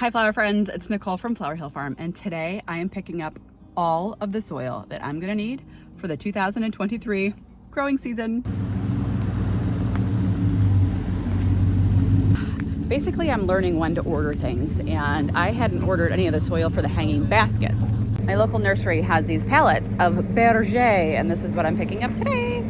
Hi flower friends, it's Nicole from Flower Hill Farm, and today I am picking up all of the soil that I'm gonna need for the 2023 growing season. Basically, I'm learning when to order things, and I hadn't ordered any of the soil for the hanging baskets. My local nursery has these pallets of Berger, and this is what I'm picking up today.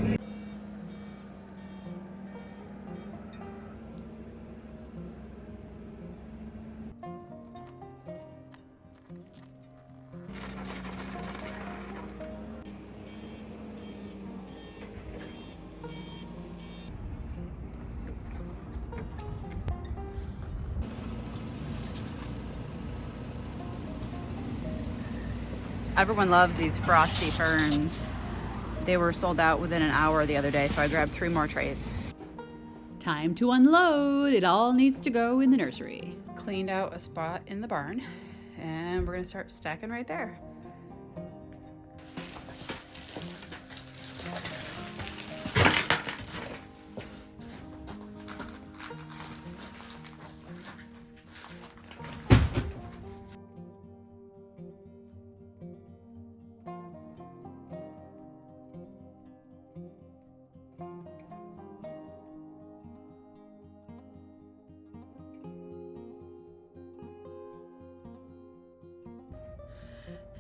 Everyone loves these frosty ferns. They were sold out within an hour the other day, so I grabbed 3 more trays. Time to unload. It all needs to go in the nursery. Cleaned out a spot in the barn, and we're gonna start stacking right there.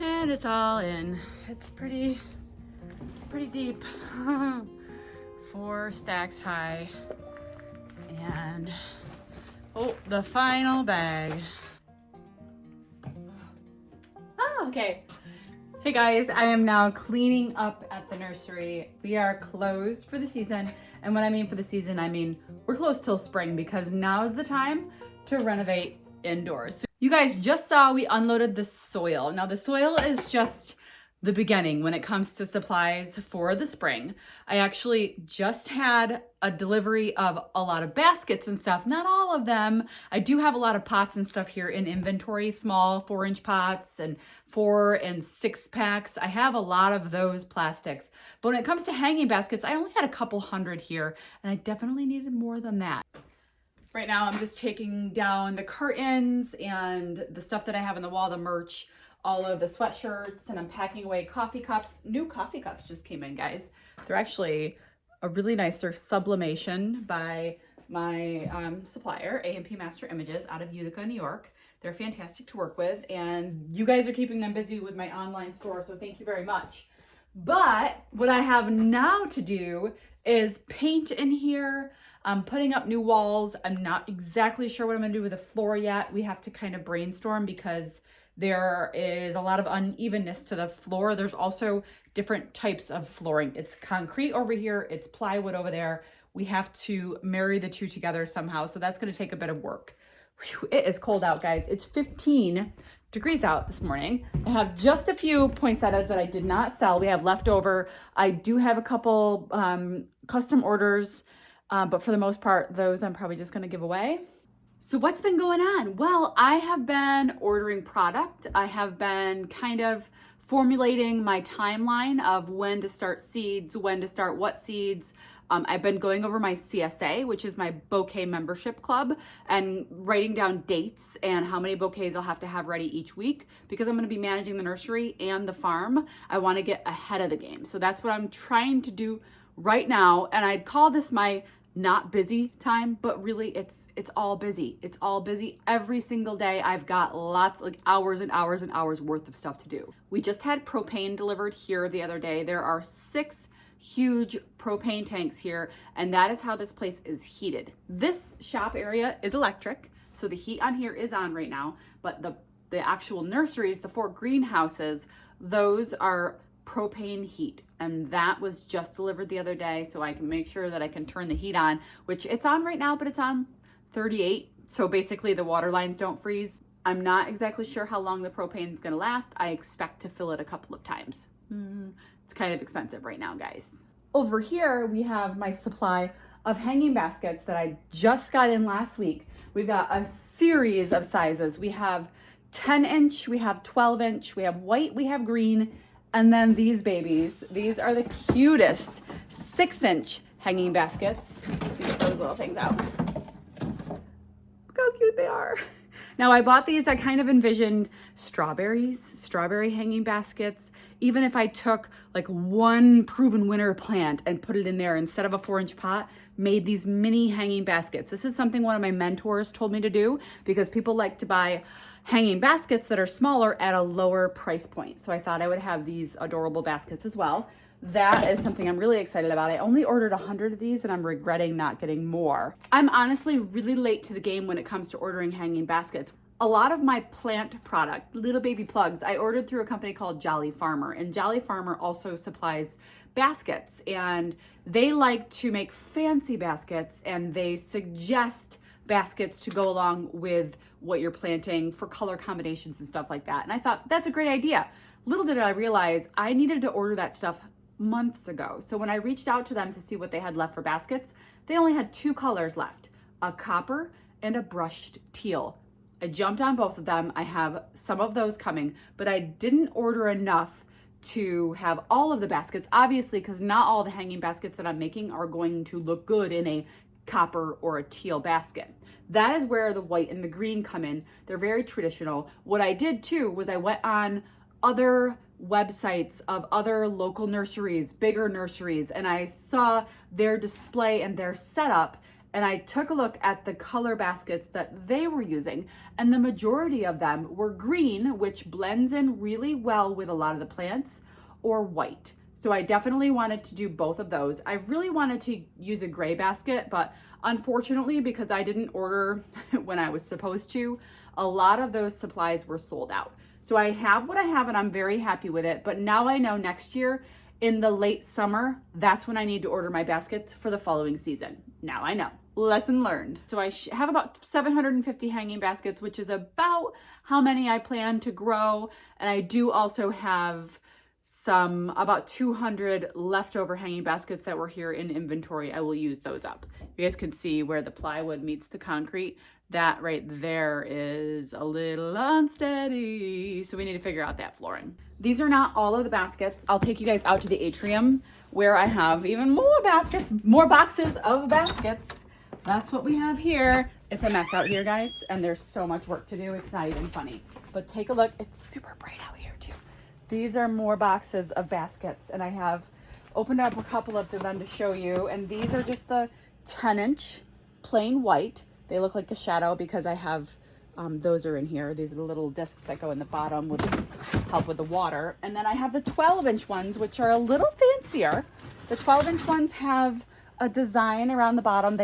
And it's all in. It's pretty deep. 4 stacks high. And oh, the final bag. Oh, okay. Hey guys, I am now cleaning up at the nursery. We are closed for the season. And when I mean for the season, I mean we're closed till spring because now is the time to renovate indoors. So you guys just saw we unloaded the soil. Now the soil is just the beginning when it comes to supplies for the spring. I actually just had a delivery of a lot of baskets and stuff, not all of them. I do have a lot of pots and stuff here in inventory, small 4-inch pots and 4 and 6 packs. I have a lot of those plastics. But when it comes to hanging baskets, I only had a couple hundred here, and I definitely needed more than that. Right now, I'm just taking down the curtains and the stuff that I have on the wall, the merch, all of the sweatshirts, and I'm packing away coffee cups. New coffee cups just came in, guys. They're actually a really nice, they're sublimation by my supplier, A&P Master Images out of Utica, New York. They're fantastic to work with, and you guys are keeping them busy with my online store, so thank you very much. But what I have now to do is paint in here. I'm putting up new walls. I'm not exactly sure what I'm gonna do with the floor yet. We have to kind of brainstorm because there is a lot of unevenness to the floor. There's also different types of flooring. It's concrete over here, it's plywood over there. We have to marry the two together somehow, so that's gonna take a bit of work. Whew, it is cold out, guys. It's 15 degrees out this morning. I have just a few poinsettias that I did not sell. We have leftover. I do have a couple custom orders, but for the most part, those I'm probably just gonna give away. So what's been going on? Well, I have been ordering product. I have been kind of formulating my timeline of when to start seeds, when to start what seeds. I've been going over my CSA, which is my bouquet membership club, and writing down dates and how many bouquets I'll have to have ready each week because I'm gonna be managing the nursery and the farm. I wanna get ahead of the game. So that's what I'm trying to do right now. And I'd call this my not busy time, but really it's all busy. It's all busy every single day. I've got lots, like hours and hours and hours worth of stuff to do. We just had propane delivered here the other day. There are 6 huge propane tanks here, and that is how this place is heated. This shop area is electric, so the heat on here is on right now, but the actual nurseries, the 4 greenhouses, those are propane heat, and that was just delivered the other day, so I can make sure that I can turn the heat on, which it's on right now, but it's on 38, so basically the water lines don't freeze. I'm not exactly sure how long the propane is going to last. I expect to fill it a couple of times. It's kind of expensive right now, guys. Over here we have my supply of hanging baskets that I just got in last week. We've got a series of sizes. We have 10-inch, we have 12-inch, we have white, we have green. And then these babies, these are the cutest 6-inch hanging baskets. Let me get those little things out. Look how cute they are. Now I bought these, I kind of envisioned strawberry hanging baskets. Even if I took like one proven winner plant and put it in there instead of a 4-inch pot, made these mini hanging baskets. This is something one of my mentors told me to do because people like to buy hanging baskets that are smaller at a lower price point. So I thought I would have these adorable baskets as well. That is something I'm really excited about. I only ordered 100 of these and I'm regretting not getting more. I'm honestly really late to the game when it comes to ordering hanging baskets. A lot of my plant product, little baby plugs, I ordered through a company called Jolly Farmer, and Jolly Farmer also supplies baskets, and they like to make fancy baskets, and they suggest baskets to go along with what you're planting for color combinations and stuff like that. And I thought that's a great idea. Little did I realize I needed to order that stuff months ago. So when I reached out to them to see what they had left for baskets, they only had 2 colors left, a copper and a brushed teal. I jumped on both of them. I have some of those coming, but I didn't order enough to have all of the baskets, obviously, because not all the hanging baskets that I'm making are going to look good in a copper or a teal basket. That is where the white and the green come in. They're very traditional. What I did too was I went on other websites of other local nurseries, bigger nurseries, and I saw their display and their setup, and I took a look at the color baskets that they were using, and the majority of them were green, which blends in really well with a lot of the plants, or white. So I definitely wanted to do both of those. I really wanted to use a gray basket, but unfortunately, because I didn't order when I was supposed to, a lot of those supplies were sold out. So I have what I have and I'm very happy with it. But now I know next year in the late summer, that's when I need to order my baskets for the following season. Now I know. Lesson learned. So I have about 750 hanging baskets, which is about how many I plan to grow. And I do also have about 200 leftover hanging baskets that were here in inventory. I will use those up. You guys can see where the plywood meets the concrete. That right there is a little unsteady. So we need to figure out that flooring. These are not all of the baskets. I'll take you guys out to the atrium where I have even more baskets, more boxes of baskets. That's what we have here. It's a mess out here, guys, and there's so much work to do. It's not even funny. But take a look. It's super bright out here too. These are more boxes of baskets, and I have opened up a couple of them to show you, and these are just the 10-inch plain white. They look like the shadow because I have those are in here. These are the little discs that go in the bottom with help with the water. And then I have the 12-inch ones, which are a little fancier. The 12-inch ones have a design around the bottom.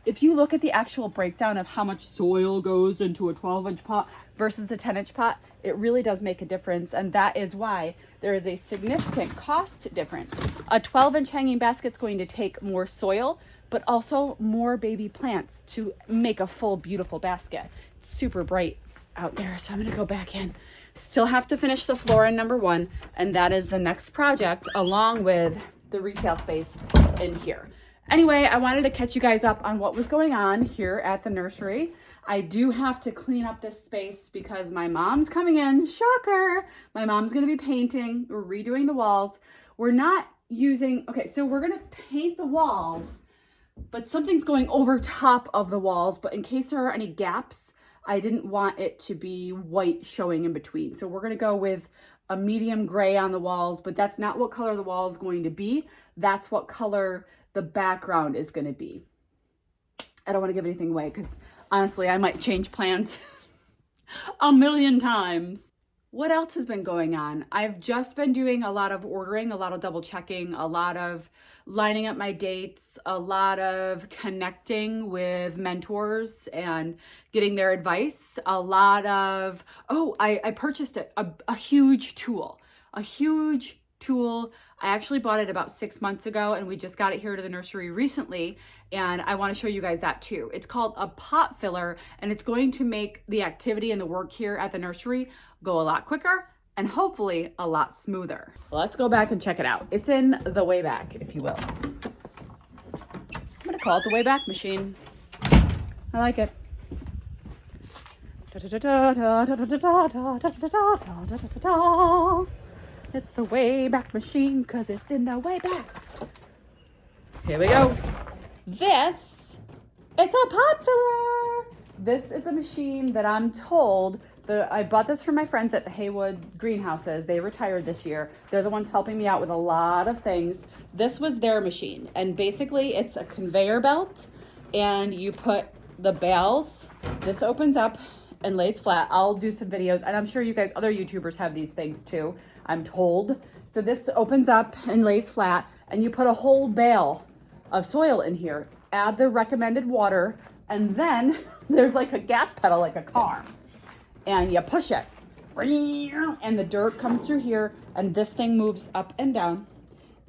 If you look at the actual breakdown of how much soil goes into a 12-inch pot versus a 10-inch pot, it really does make a difference. And that is why there is a significant cost difference. A 12-inch hanging basket's going to take more soil, but also more baby plants to make a full, beautiful basket. It's super bright out there, so I'm gonna go back in. Still have to finish the floor in number 1, and that is the next project, along with the retail space in here. Anyway, I wanted to catch you guys up on what was going on here at the nursery. I do have to clean up this space because my mom's coming in. Shocker! My mom's gonna be painting. We're redoing the walls. We're not using, okay, so we're gonna paint the walls, but something's going over top of the walls. But in case there are any gaps, I didn't want it to be white showing in between. So we're gonna go with a medium gray on the walls, but that's not what color the wall is going to be. That's what color the background is gonna be. I don't wanna give anything away because honestly, I might change plans a million times. What else has been going on? I've just been doing a lot of ordering, a lot of double checking, a lot of lining up my dates, a lot of connecting with mentors and getting their advice, a lot of, I purchased a huge tool, I actually bought it about 6 months ago and we just got it here to the nursery recently. And I want to show you guys that too. It's called a pot filler and it's going to make the activity and the work here at the nursery go a lot quicker and hopefully a lot smoother. Let's go back and check it out. It's in the way back, if you will. I'm gonna call it the way back machine. I like it. It's the way back machine because it's in the way back. Here we go. It's a pot filler. This is a machine that I'm told, I bought this from my friends at the Haywood greenhouses. They retired this year. They're the ones helping me out with a lot of things. This was their machine. And basically it's a conveyor belt, and you put the bales, this opens up and lays flat. I'll do some videos, and I'm sure you guys, other YouTubers have these things too, I'm told. So this opens up and lays flat, and you put a whole bale of soil in here, add the recommended water, and then there's like a gas pedal, like a car, and you push it, and the dirt comes through here, and this thing moves up and down,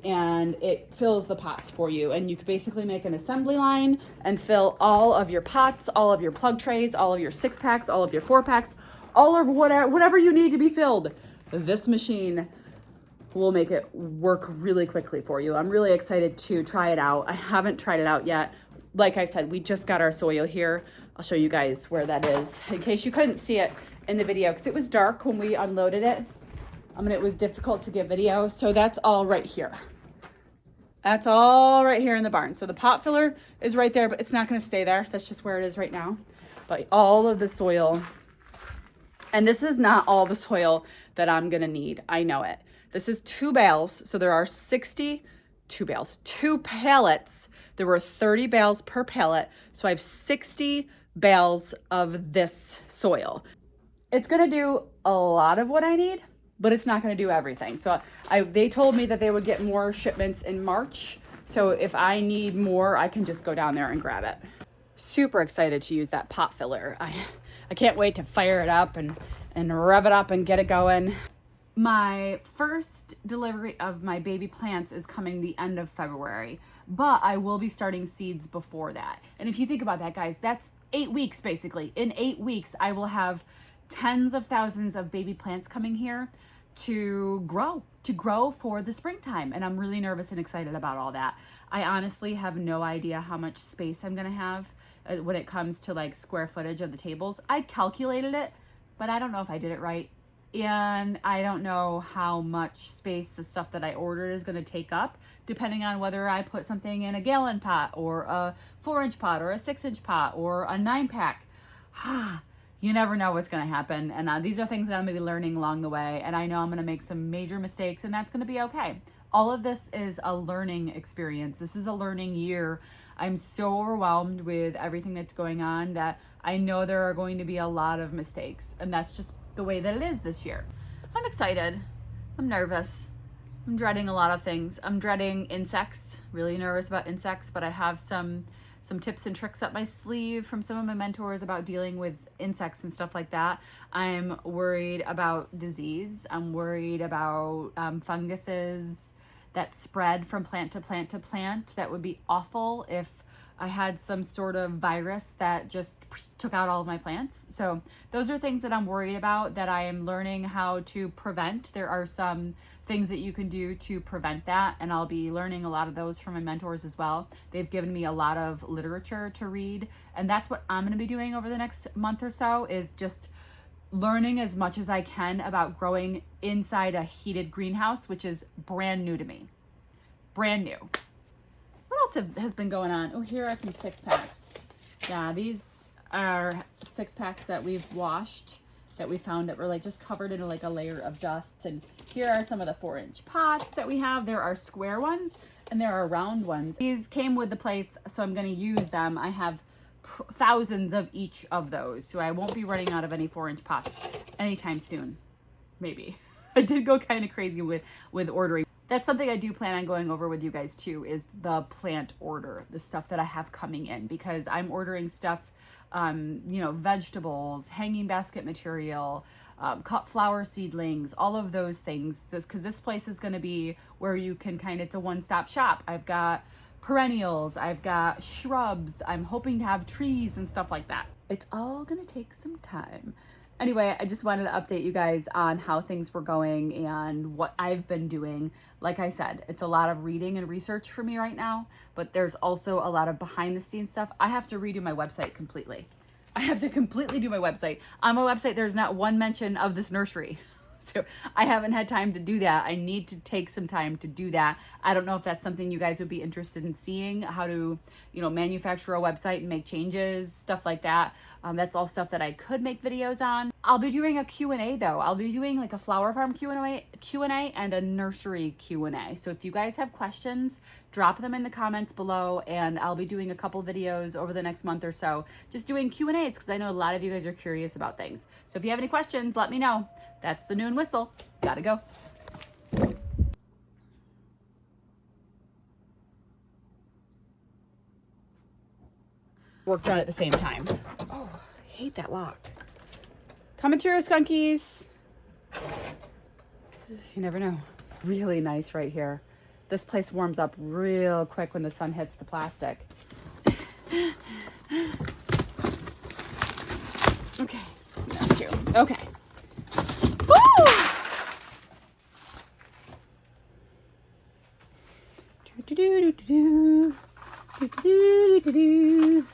and it fills the pots for you. And you could basically make an assembly line and fill all of your pots, all of your plug trays, all of your 6-packs, all of your 4-packs, all of whatever you need to be filled. This machine will make it work really quickly for you. I'm really excited to try it out. I haven't tried it out yet. Like I said, we just got our soil here. I'll show you guys where that is in case you couldn't see it in the video, because it was dark when we unloaded it. It was difficult to get video. So that's all right here. That's all right here in the barn. So the pot filler is right there, but it's not going to stay there. That's just where it is right now. But all of the soil, and this is not all the soil that I'm going to need. I know it. This is 2 bales. So there are 2 bales, 2 pallets. There were 30 bales per pallet. So I have 60 bales of this soil. It's going to do a lot of what I need, but it's not going to do everything. So they told me that they would get more shipments in March. So if I need more, I can just go down there and grab it. Super excited to use that pot filler. I can't wait to fire it up and rev it up and get it going. My first delivery of my baby plants is coming the end of February, but I will be starting seeds before that. And if you think about that, guys, that's 8 weeks basically. In 8 weeks, I will have tens of thousands of baby plants coming here to grow for the springtime. And I'm really nervous and excited about all that. I honestly have no idea how much space I'm gonna have when it comes to like square footage of the tables. I calculated it, but I don't know if I did it right. And I don't know how much space the stuff that I ordered is going to take up, depending on whether I put something in a gallon pot or a 4-inch pot or a 6-inch pot or a 9-pack. You never know what's going to happen. And these are things that I'm going to be learning along the way. And I know I'm going to make some major mistakes, and that's going to be okay. All of this is a learning experience. This is a learning year. I'm so overwhelmed with everything that's going on that I know there are going to be a lot of mistakes. And that's just the way that it is this year. I'm excited. I'm nervous. I'm dreading a lot of things. I'm dreading insects, really nervous about insects, but I have some tips and tricks up my sleeve from some of my mentors about dealing with insects and stuff like that. I'm worried about disease. I'm worried about funguses that spread from plant to plant to plant. That would be awful if I had some sort of virus that just took out all of my plants. So those are things that I'm worried about, that I am learning how to prevent. There are some things that you can do to prevent that, and I'll be learning a lot of those from my mentors as well. They've given me a lot of literature to read, and that's what I'm going to be doing over the next month or so, is just learning as much as I can about growing inside a heated greenhouse, which is brand new to me. Brand new. What else has been going on? Oh, here are some 6-packs. Yeah, these are 6-packs that we've washed, that we found that were like just covered in like a layer of dust. And here are some of the 4-inch pots that we have. There are square ones and there are round ones. These came with the place, so I'm going to use them. I have thousands of each of those, so I won't be running out of any 4-inch pots anytime soon. Maybe. I did go kind of crazy with ordering. That's something I do plan on going over with you guys too, is the plant order, the stuff that I have coming in, because I'm ordering stuff, vegetables, hanging basket material, cut flower seedlings, all of those things. Because this place is going to be where you can it's a one-stop shop. I've got perennials, I've got shrubs, I'm hoping to have trees and stuff like that. It's all going to take some time. Anyway, I just wanted to update you guys on how things were going and what I've been doing. Like I said, it's a lot of reading and research for me right now, but there's also a lot of behind the scenes stuff. I have to redo my website completely. I have to completely do my website. On my website, there's not one mention of this nursery. So I haven't had time to do that. I need to take some time to do that. I don't know if that's something you guys would be interested in seeing, how to, manufacture a website and make changes, stuff like that. That's all stuff that I could make videos on. I'll be doing a Q&A though. I'll be doing like a flower farm Q&A and a nursery Q&A. So if you guys have questions, drop them in the comments below, and I'll be doing a couple videos over the next month or so, just doing Q&As, because I know a lot of you guys are curious about things. So if you have any questions, let me know. That's the noon whistle. Gotta go. Worked on at the same time. Oh, I hate that lock. Coming through, skunkies. You never know. Really nice right here. This place warms up real quick when the sun hits the plastic. Okay. Thank you. Okay. Woo! Do-do-do-do-do. Do-do-do-do-do.